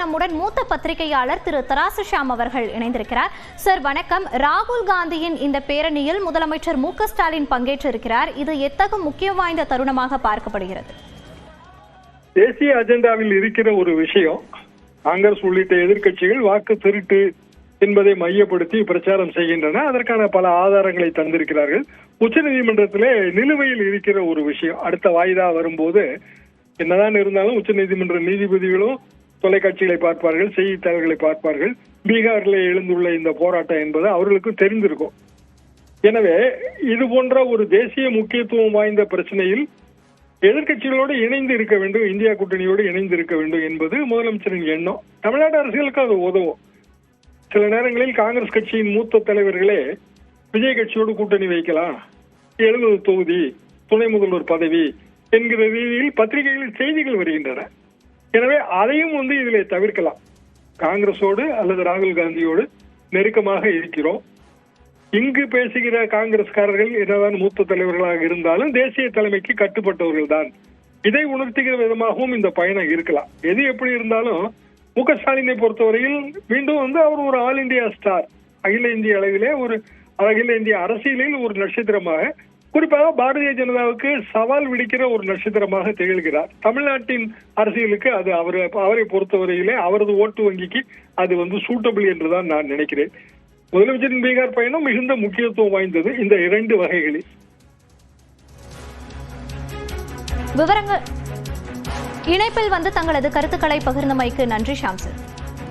நம்முடன் மூத்த பத்திரிகையாளர் திரு தராசு ஷாம் அவர்கள் இணைந்திருக்கிறார். சார் வணக்கம். ராகுல் காந்தியின் இந்த பேரணியில் முதலமைச்சர் மு.க. ஸ்டாலின் பங்கேற்றிருக்கிறார். இது எத்தகைய முக்கியம் வாய்ந்த தருணமாக பார்க்கப்படுகிறது? தேசிய அஜெண்டாவில் இருக்கிற ஒரு விஷயம், காங்கிரஸ் உள்ளிட்ட எதிர்க்கட்சிகள் வாக்கு திருட்டு என்பதை மையப்படுத்தி பிரச்சாரம் செய்கின்றன. அதற்கான பல ஆதாரங்களை தந்திருக்கிறார்கள். உச்சநீதிமன்றத்திலே நிலுவையில் இருக்கிற ஒரு விஷயம், அடுத்த வாய்தா வரும்போது என்னதான் இருந்தாலும் உச்சநீதிமன்ற நீதிபதிகளும் தொலைக்காட்சிகளை பார்ப்பார்கள், செய்தித்தாள்களை பார்ப்பார்கள். பீகாரில் எழுந்துள்ள இந்த போராட்டம் என்பது அவர்களுக்கும் தெரிந்திருக்கும். எனவே இது போன்ற ஒரு தேசிய முக்கியத்துவம் வாய்ந்த பிரச்சனையில் எதிர்கட்சிகளோடு இணைந்து இருக்க வேண்டும், இந்தியா கூட்டணியோடு இணைந்து இருக்க வேண்டும் என்பது முதலமைச்சரின் எண்ணம். தமிழ்நாடு அரசியலுக்கு அது உதவும். சில நேரங்களில் காங்கிரஸ் கட்சியின் மூத்த தலைவர்களே விஜய் கட்சியோடு கூட்டணி வைக்கலாம், 70 தொகுதி, துணை முதல்வர் பதவி என்கிற ரீதியில் பத்திரிகைகளில் செய்திகள் வருகின்றன. எனவே அதையும் இதிலே தவிர்க்கலாம். காங்கிரஸோடு அல்லது ராகுல் காந்தியோடு நெருக்கமாக இருக்கிறோம். இங்கு பேசுகிற காங்கிரஸ்காரர்கள் என்னதான் மூத்த தலைவர்களாக இருந்தாலும் தேசிய தலைமைக்கு கட்டுப்பட்டவர்கள் தான். இதை உணர்த்துகிற விதமாகவும் இந்த பயணம் இருக்கலாம். எது எப்படி இருந்தாலும் மு.க. ஸ்டாலினை பொறுத்தவரையில் மீண்டும் அவர் ஒரு ஆல் இந்தியா ஸ்டார், அகில இந்திய அளவிலே ஒரு அகில இந்திய அரசியலில் ஒரு நட்சத்திரமாக, குறிப்பாக பாரதிய ஜனதாவுக்கு சவால் விடுக்கிற ஒரு நட்சத்திரமாக திகழ்கிறார். தமிழ்நாட்டின் அரசியலுக்கு அது அவரை பொறுத்தவரையிலே அவரது ஓட்டு வங்கிக்கு அது சூட்டபிள் என்றுதான் நான் நினைக்கிறேன். முதலமைச்சரின் பீகார் பயணம் மிகுந்த முக்கியத்துவம் வாய்ந்தது இந்த 2 வகைகளில். விவரங்கள் இணைப்பில் தங்களது கருத்துக்களை பகிர்ந்தமைக்கு நன்றி ஷாம் சார்.